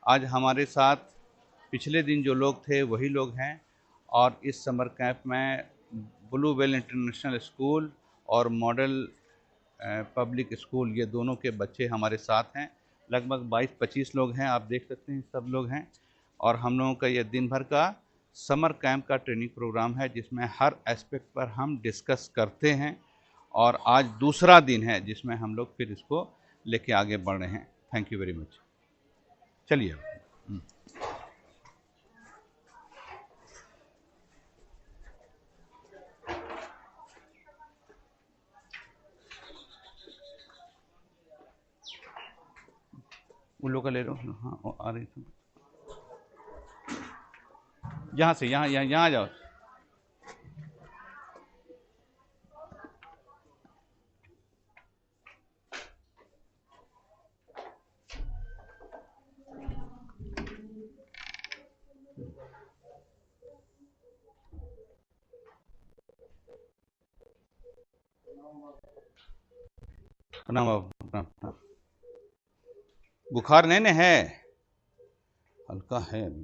आज हमारे साथ पिछले दिन जो लोग थे वही लोग हैं और इस समर कैंप में ब्लू वेल इंटरनेशनल स्कूल और मॉडल पब्लिक स्कूल ये दोनों के बच्चे हमारे साथ हैं। लगभग 22-25 लोग हैं, आप देख सकते हैं सब लोग हैं। और हम लोगों का ये दिन भर का समर कैंप का ट्रेनिंग प्रोग्राम है जिसमें हर एस्पेक्ट पर हम डिस्कस करते हैं और आज दूसरा दिन है जिसमें हम लोग फिर इसको लेके आगे बढ़ रहे हैं। Thank you very much. चलिए। उन लोग का ले लो। हाँ आ रही थी यहाँ से, यहाँ आ जाओ। प्रणाम प्रणाम। बुखार नहीं न है? हल्का है अभी।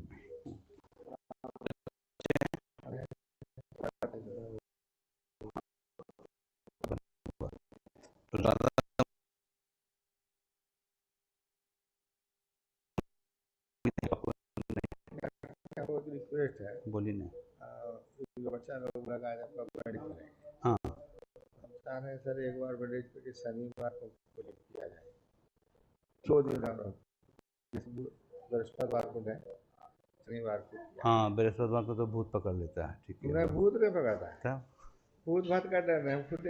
तो ज़्यादा रिक्वेस्ट है, बोली नहीं। बच्चा लोग लगा करें। हाँ चाह रहे हैं सर एक बार बड़े शनिवार को किया जाए, 2 दिन बृहस्पतिवार को दें, शनिवार को। हाँ बृहस्पतिवार को तो भूत पकड़ लेता है। ठीक है, मैं भूत नहीं पकड़ता है, तब भूत भात का डर है खुद।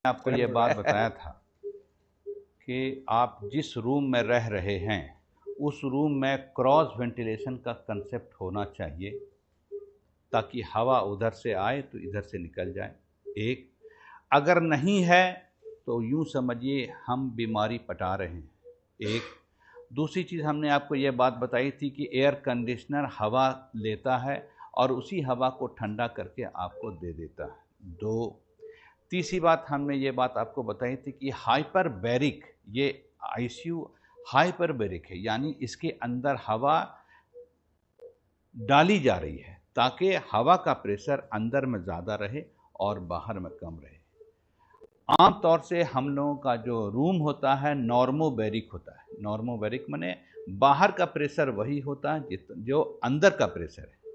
आपको ये बात बताया था कि आप जिस रूम में रह रहे हैं उस रूम में क्रॉस वेंटिलेशन का कंसेप्ट होना चाहिए ताकि हवा उधर से आए तो इधर से निकल जाए। एक, अगर नहीं है तो यूँ समझिए हम बीमारी पटा रहे हैं। एक, दूसरी चीज़ हमने आपको ये बात बताई थी कि एयर कंडीशनर हवा लेता है और उसी हवा को ठंडा करके आपको दे देता है। दो, तीसरी बात हमने ये बात आपको बताई थी कि हाइपरबैरिक, ये आईसीयू हाइपरबैरिक है, यानी इसके अंदर हवा डाली जा रही है ताकि हवा का प्रेशर अंदर में ज़्यादा रहे और बाहर में कम रहे। आम तौर से हम लोगों का जो रूम होता है नॉर्मोबैरिक होता है। नॉर्मोबैरिक माने बाहर का प्रेशर वही होता है जो अंदर का प्रेशर है।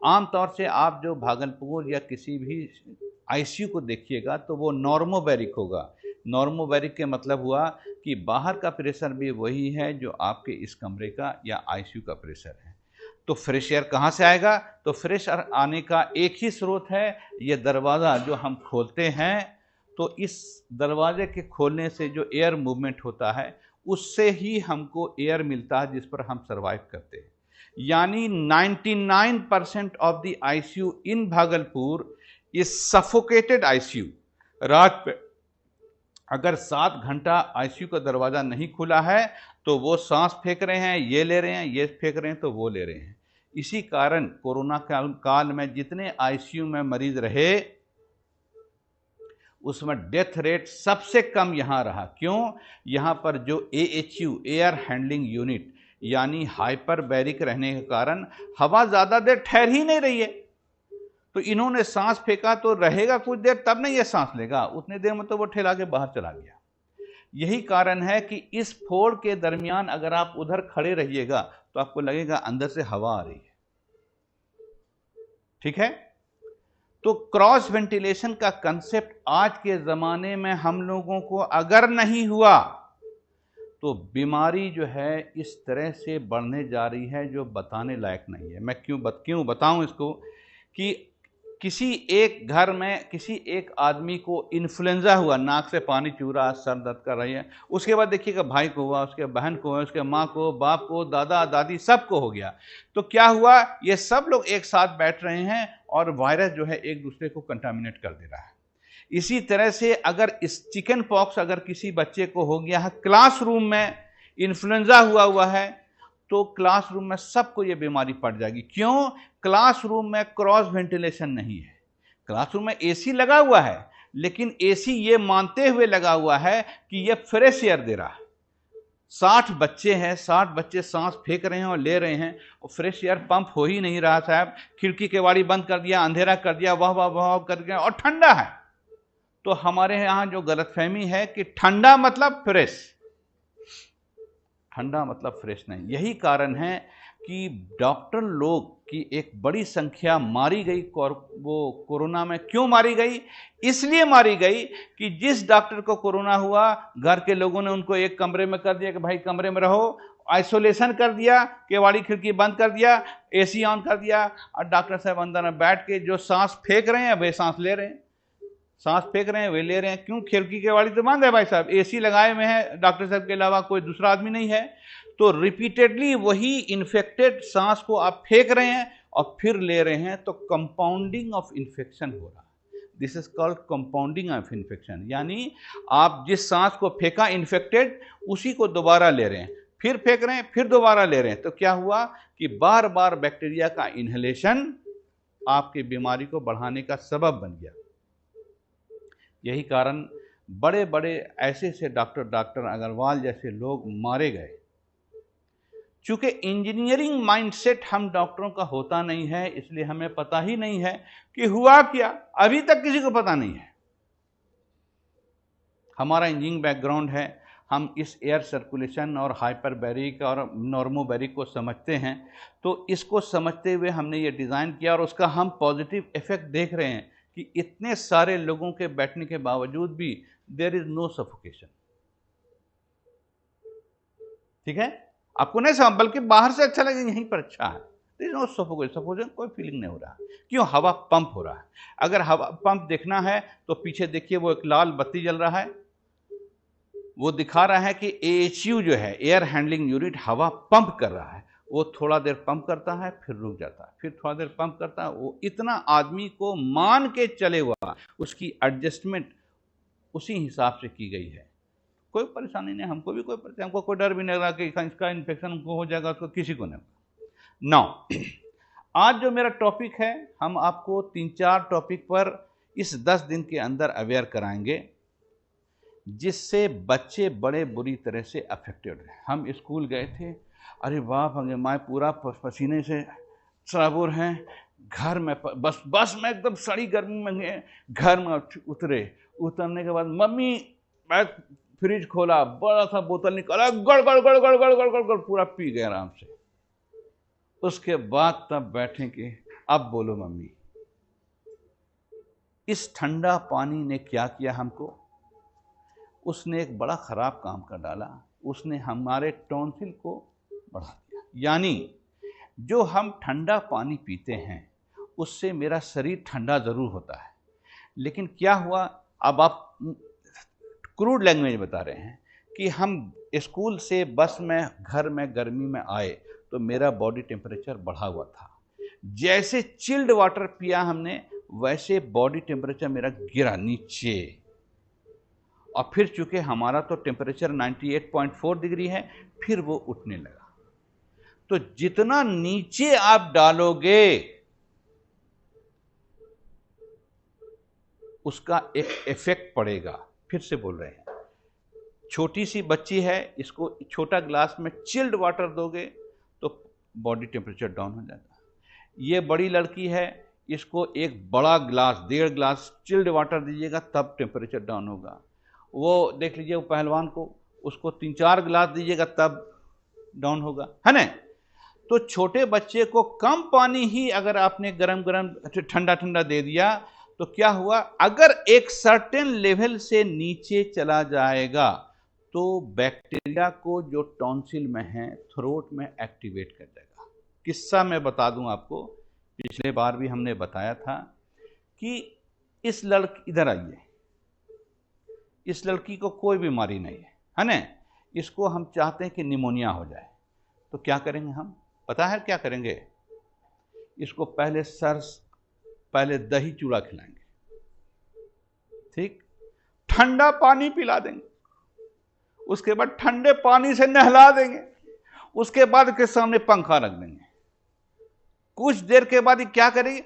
आम तौर से आप जो भागलपुर या किसी भी आईसीयू को देखिएगा तो वो नॉर्मोबैरिक होगा। नॉर्मोबैरिक के मतलब हुआ कि बाहर का प्रेशर भी वही है जो आपके इस कमरे का या आईसीयू का प्रेशर है। तो फ्रेश एयर कहाँ से आएगा? तो फ्रेश एयर आने का एक ही स्रोत है, ये दरवाज़ा जो हम खोलते हैं, तो इस दरवाजे के खोलने से जो एयर मूवमेंट होता है उससे ही हमको एयर मिलता है जिस पर हम सर्वाइव करते हैं। यानी 99% of the ICU in Bhagalpur is suffocated ICU. रात पे अगर 7 घंटा आईसीयू का दरवाज़ा नहीं खुला है तो वो सांस फेंक रहे हैं, ये ले रहे हैं, ये फेंक रहे हैं, तो वो ले रहे हैं। इसी कारण कोरोना काल में जितने आईसीयू में मरीज रहे उसमें डेथ रेट सबसे कम यहाँ रहा। क्यों? यहाँ पर जो एएचयू, एयर हैंडलिंग यूनिट, यानी हाइपरबैरिक रहने के कारण हवा ज़्यादा देर ठहर ही नहीं रही है। तो इन्होंने सांस फेंका तो रहेगा कुछ देर, तब नहीं ये सांस लेगा, उतनी देर में तो वो ठेला के बाहर चला गया। यही कारण है कि इस फोड़ के दरमियान अगर आप उधर खड़े रहिएगा तो आपको लगेगा अंदर से हवा आ रही है। ठीक है? तो क्रॉस वेंटिलेशन का कंसेप्ट आज के ज़माने में हम लोगों को अगर नहीं हुआ तो बीमारी जो है इस तरह से बढ़ने जा रही है जो बताने लायक नहीं है। मैं क्यों बताऊं इसको कि किसी एक घर में किसी एक आदमी को इन्फ्लुएंजा हुआ, नाक से पानी चू रहा, सर दर्द कर रही है, उसके बाद देखिएगा भाई को हुआ, उसके बहन को हुआ, उसके माँ को, बाप को, दादा दादी सबको हो गया। तो क्या हुआ? ये सब लोग एक साथ बैठ रहे हैं और वायरस जो है एक दूसरे को कंटामिनेट कर दे रहा है। इसी तरह से अगर इस चिकन पॉक्स अगर किसी बच्चे को हो गया है, क्लासरूम में इन्फ्लुएंजा हुआ है, तो क्लासरूम में सबको ये बीमारी पड़ जाएगी। क्यों? क्लासरूम में क्रॉस वेंटिलेशन नहीं है। क्लासरूम में एसी लगा हुआ है, लेकिन एसी ये मानते हुए लगा हुआ है कि ये फ्रेश एयर दे रहा है, 60 बच्चे हैं, 60 बच्चे सांस फेंक रहे हैं और ले रहे हैं, और फ्रेश एयर पंप हो ही नहीं रहा साहब। खिड़की के वाड़ी बंद कर दिया, अंधेरा कर दिया, वाह वाह वाह कर दिया, और ठंडा है। तो हमारे यहाँ जो गलतफहमी है कि ठंडा मतलब फ्रेश, ठंडा मतलब फ्रेश नहीं। यही कारण है कि डॉक्टर लोग की एक बड़ी संख्या मारी गई। वो कोरोना में क्यों मारी गई? इसलिए मारी गई कि जिस डॉक्टर को कोरोना हुआ, घर के लोगों ने उनको एक कमरे में कर दिया कि भाई कमरे में रहो, आइसोलेशन कर दिया, केवाड़ी खिड़की बंद कर दिया, एसी ऑन कर दिया, और डॉक्टर साहब अंदर में बैठ के जो सांस फेंक रहे हैं वे सांस ले रहे हैं, सांस फेंक रहे हैं वे ले रहे हैं। क्यों? खिड़की केवाड़ी तो बंद है भाई साहब, एसी लगाए हुए हैं, डॉक्टर साहब के अलावा कोई दूसरा आदमी नहीं है। तो रिपीटेडली वही इन्फेक्टेड सांस को आप फेंक रहे हैं और फिर ले रहे हैं, तो कंपाउंडिंग ऑफ इन्फेक्शन हो रहा है। This is called compounding of infection. यानी आप जिस सांस को फेंका इन्फेक्टेड, उसी को दोबारा ले रहे हैं, फिर फेंक रहे हैं, फिर दोबारा ले रहे हैं। तो क्या हुआ कि बार बार बैक्टीरिया का इन्हेलेशन आपकी बीमारी को बढ़ाने का सबब बन गया। यही कारण बड़े बड़े ऐसे डॉक्टर अग्रवाल जैसे लोग मारे गए। चूंकि इंजीनियरिंग माइंडसेट हम डॉक्टरों का होता नहीं है, इसलिए हमें पता ही नहीं है कि हुआ क्या, अभी तक किसी को पता नहीं है। हमारा इंजीनियरिंग बैकग्राउंड है, हम इस एयर सर्कुलेशन और हाइपरबैरिक और नॉर्मोबैरिक को समझते हैं। तो इसको समझते हुए हमने ये डिज़ाइन किया, और उसका हम पॉजिटिव इफेक्ट देख रहे हैं कि इतने सारे लोगों के बैठने के बावजूद भी देयर इज नो सफोकेशन। ठीक है, आपको नहीं समझ, बल्कि बाहर से अच्छा लगे, यहीं पर अच्छा है, देयर इज नो सफोकेशन, कोई फीलिंग नहीं हो रहा। क्यों? हवा पंप हो रहा है। अगर हवा पंप देखना है तो पीछे देखिए, वो एक लाल बत्ती जल रहा है, वो दिखा रहा है कि AHU जो है, एयर हैंडलिंग यूनिट, हवा पंप कर रहा है। वो थोड़ा देर पंप करता है, फिर रुक जाता है, फिर थोड़ा देर पंप करता है। वो इतना आदमी को मान के चले हुआ, उसकी एडजस्टमेंट उसी हिसाब से की गई है। कोई परेशानी नहीं, हमको भी कोई परेशानी, हमको कोई डर भी नहीं लगा कि इसका इन्फेक्शन हमको हो जाएगा, उसको किसी को नहीं। नाउ आज जो मेरा टॉपिक है, हम आपको 3-4 टॉपिक पर इस 10 दिन के अंदर अवेयर कराएंगे, जिससे बच्चे बड़े बुरी तरह से अफेक्टेड हैं। हम स्कूल गए थे, अरे बाप रे, मैं पूरा पसीने से सराबोर हैं। घर में बस में एकदम सड़ी गर्मी में गए, घर में उतरने के बाद मम्मी, मैं फ्रिज खोला, बड़ा सा बोतल निकाला, गड़ गड़ गड़ गड़ गड़ गड़ गड़ गड़ पूरा पी गए आराम से। उसके बाद तब बैठे कि अब बोलो मम्मी। इस ठंडा पानी ने क्या किया हमको? उसने एक बड़ा खराब काम कर डाला, उसने हमारे टॉन्सिल को बढ़ा दिया। यानी जो हम ठंडा पानी पीते हैं उससे मेरा शरीर ठंडा जरूर होता है, लेकिन क्या हुआ, अब आप क्रूड लैंग्वेज बता रहे हैं कि हम स्कूल से बस में घर में गर्मी में आए तो मेरा बॉडी टेम्परेचर बढ़ा हुआ था। जैसे चिल्ड वाटर पिया हमने, वैसे बॉडी टेम्परेचर मेरा गिरा नीचे, और फिर चूंकि हमारा तो टेम्परेचर 98.4 डिग्री है, फिर वो उठने लगा। तो जितना नीचे आप डालोगे उसका एक इफेक्ट पड़ेगा। फिर से बोल रहे हैं, छोटी सी बच्ची है, इसको छोटा ग्लास में चिल्ड वाटर दोगे तो बॉडी टेम्परेचर डाउन हो जाता है। ये बड़ी लड़की है, इसको एक बड़ा ग्लास, 1.5 ग्लास चिल्ड वाटर दीजिएगा तब टेम्परेचर डाउन होगा। वो देख लीजिए, वो पहलवान को, उसको 3-4 गिलास दीजिएगा तब डाउन होगा, है ना? तो छोटे बच्चे को कम पानी ही अगर आपने गरम गरम ठंडा ठंडा दे दिया तो क्या हुआ, अगर एक सर्टेन लेवल से नीचे चला जाएगा तो बैक्टीरिया को जो टॉन्सिल में है, थ्रोट में एक्टिवेट कर देगा। किस्सा मैं बता दूं आपको, पिछले बार भी हमने बताया था कि इस लड़की, इधर आइए, इस लड़की को कोई बीमारी नहीं है ना? इसको हम चाहते हैं कि निमोनिया हो जाए, तो क्या करेंगे हम? पता है क्या करेंगे? इसको पहले दही चूड़ा खिलाएंगे, ठीक, ठंडा पानी पिला देंगे, उसके बाद ठंडे पानी से नहला देंगे, उसके बाद के सामने पंखा रख देंगे। कुछ देर के बाद ये क्या करेगी,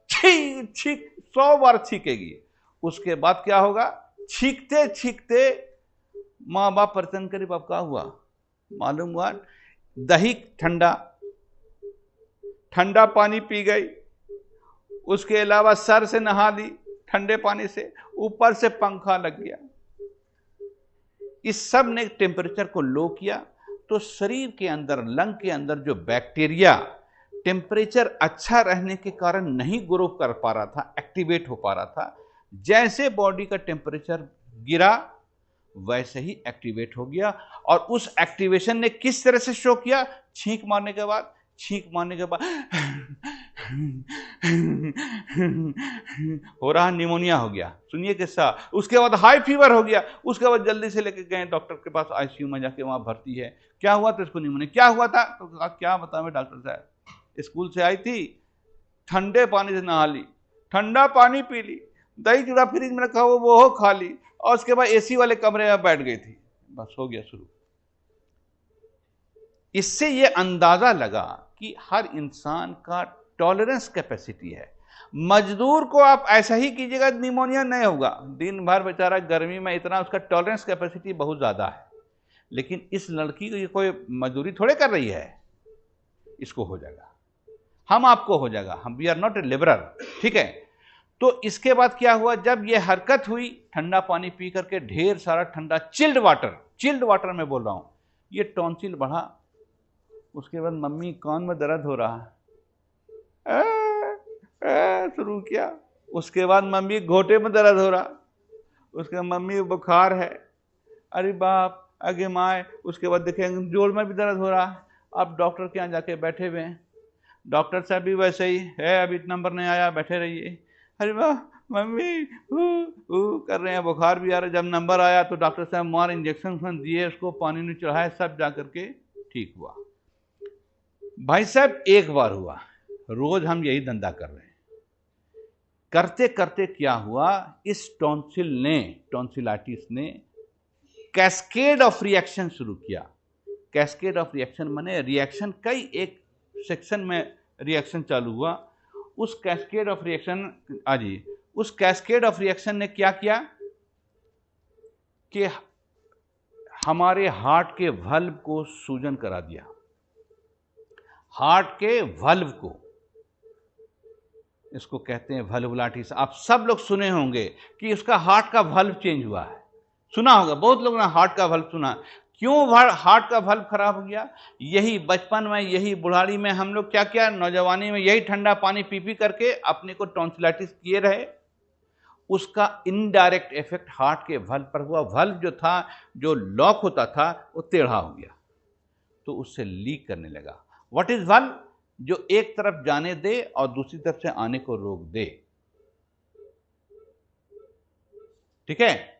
छींक 100 बार छींकेगी। उसके बाद क्या होगा, छींकते छींकते माँ बाप परेशान करे, अब क्या हुआ मालूम हुआ, दही ठंडा, ठंडा पानी पी गई, उसके अलावा सर से नहा ली ठंडे पानी से, ऊपर से पंखा लग गया, इस सब ने टेम्परेचर को लो किया। तो शरीर के अंदर, लंग के अंदर जो बैक्टीरिया टेम्परेचर अच्छा रहने के कारण नहीं ग्रो कर पा रहा था, एक्टिवेट हो पा रहा था, जैसे बॉडी का टेम्परेचर गिरा वैसे ही एक्टिवेट हो गया। और उस एक्टिवेशन ने किस तरह से शो किया, छींक मारने के बाद हो रहा, निमोनिया हो गया, सुनिए किस्सा। उसके बाद हाई फीवर हो गया, उसके बाद जल्दी से लेके गए डॉक्टर के पास, आईसीयू में जाके वहां भर्ती है। क्या हुआ तो इसको निमोनिया, क्या हुआ था तो क्या बताऊं डॉक्टर साहब, स्कूल से आई थी, ठंडे पानी से नहा ली, ठंडा पानी पी ली, दही चूड़ा फ्रिज में रखा वो खा ली, और उसके बाद एसी वाले कमरे में बैठ गई थी, बस हो गया शुरू। इससे ये अंदाजा लगा कि हर इंसान का टॉलरेंस कैपेसिटी है। मजदूर को आप ऐसा ही कीजिएगा निमोनिया नहीं होगा, दिन भर बेचारा गर्मी में इतना, उसका टॉलरेंस कैपेसिटी बहुत ज्यादा है। लेकिन इस लड़की को ये कोई मजदूरी थोड़े कर रही है, इसको हो जाएगा, हम आपको हो जाएगा, हम we are not a labourer, ठीक है। तो इसके बाद क्या हुआ, जब ये हरकत हुई, ठंडा पानी पी करके ढेर सारा ठंडा चिल्ड वाटर में बोल रहा हूं, ये टॉन्सिल बढ़ा। उसके बाद मम्मी कान में दर्द हो रहा है, शुरू किया। उसके बाद मम्मी घोटे में दर्द हो रहा, उसके बाद मम्मी बुखार है, अरे बाप आगे माए। उसके बाद देखेंगे जोड़ में भी दर्द हो रहा है। अब डॉक्टर के यहाँ जाके बैठे हुए हैं, डॉक्टर साहब भी वैसे ही है, अभी नंबर नहीं आया, बैठे रहिए। अरे वाह मम्मी कर रहे हैं, बुखार भी आ रहा है। जब नंबर आया तो डॉक्टर साहब मार इंजेक्शन दिए, उसको पानी में चढ़ाया, सब जा करके ठीक हुआ। भाई साहब एक बार हुआ, रोज हम यही धंधा कर रहे हैं। करते करते क्या हुआ, इस टॉन्सिलाइटिस ने कैस्केड ऑफ रिएक्शन शुरू किया। कैस्केड ऑफ रिएक्शन माने रिएक्शन कई एक सेक्शन में रिएक्शन चालू हुआ। उस कैस्केड ऑफ रिएक्शन ने क्या किया कि हमारे हार्ट के वाल्व को सूजन करा दिया। हार्ट के वाल्व को, इसको कहते हैं वाल्वुलाइटिस। आप सब लोग सुने होंगे कि उसका हार्ट का वाल्व चेंज हुआ है, सुना होगा, बहुत लोगों ने हार्ट का वाल्व सुना। क्यों हार्ट का वाल्व खराब हो गया, यही बचपन में, यही बुढ़ारी में हम लोग क्या किया, नौजवानी में यही ठंडा पानी पी पी करके अपने को टॉन्सिलाइटिस किए रहे। उसका इनडायरेक्ट इफेक्ट हार्ट के वाल्व पर हुआ। वाल्व जो था, जो लॉक होता था, वो टेढ़ा हो गया, तो उससे लीक करने लगा। व्हाट इज वाल्व, जो एक तरफ जाने दे और दूसरी तरफ से आने को रोक दे, ठीक है।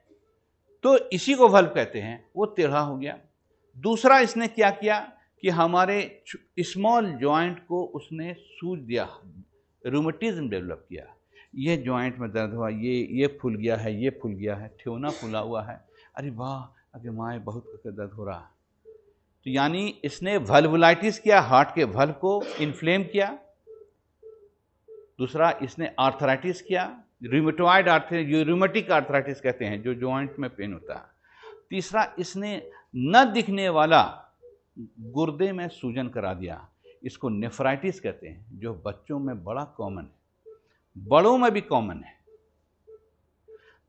तो इसी को वाल्व कहते हैं, वो टेढ़ा हो गया। दूसरा इसने क्या किया कि हमारे स्मॉल जॉइंट को उसने सूज दिया, रूमेटिज्म डेवलप किया। ये जॉइंट में दर्द हुआ, ये फूल गया है, ये फूल गया है, ठेवना फूला हुआ है, अरे वाह अरे माए बहुत दर्द हो रहा है। तो यानी इसने वाल्वुलाइटिस किया, हार्ट के वाल्व को इन्फ्लेम किया। दूसरा इसने आर्थराइटिस किया, रूमेटॉइड आर्थराइटिस, रूमेटिक आर्थराइटिस कहते हैं, जो जॉइंट में पेन होता है। तीसरा इसने न दिखने वाला गुर्दे में सूजन करा दिया, इसको नेफ्राइटिस कहते हैं, जो बच्चों में बड़ा कॉमन है, बड़ों में भी कॉमन है।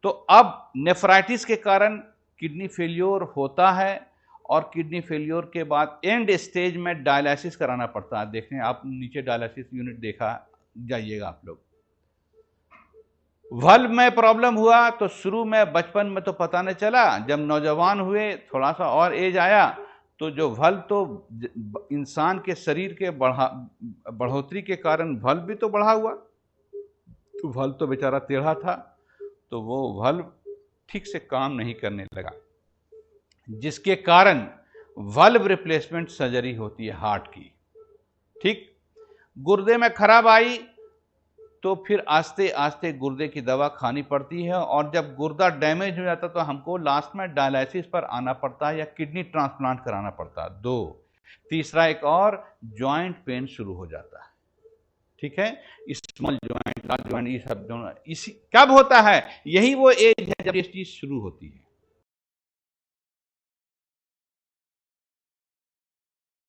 तो अब नेफ्राइटिस के कारण किडनी फेल्योर होता है, और किडनी फेल्योर के बाद एंड स्टेज में डायलिसिस कराना पड़ता है। देखें आप नीचे डायलिसिस यूनिट देखा जाइएगा आप लोग। वाल्व में प्रॉब्लम हुआ तो शुरू में बचपन में तो पता नहीं चला, जब नौजवान हुए, थोड़ा सा और एज आया, तो जो वाल्व तो इंसान के शरीर के बढ़ोतरी के कारण वाल्व भी तो बढ़ा हुआ, तो वाल्व तो बेचारा टेढ़ा था, तो वो वाल्व ठीक से काम नहीं करने लगा, जिसके कारण वाल्व रिप्लेसमेंट सर्जरी होती है हार्ट की। ठीक, गुर्दे में खराब आई तो फिर आस्ते आस्ते गुर्दे की दवा खानी पड़ती है, और जब गुर्दा डैमेज हो जाता तो हमको लास्ट में डायलिसिस पर आना पड़ता है या किडनी ट्रांसप्लांट कराना पड़ता है। दो, तीसरा एक और जॉइंट पेन शुरू हो जाता है। ठीक है, स्मॉल जॉइंट, लार्ज जॉइंट, ये सब दोनों इसी कब होता है, यही वो एज है जब ये चीज शुरू होती है।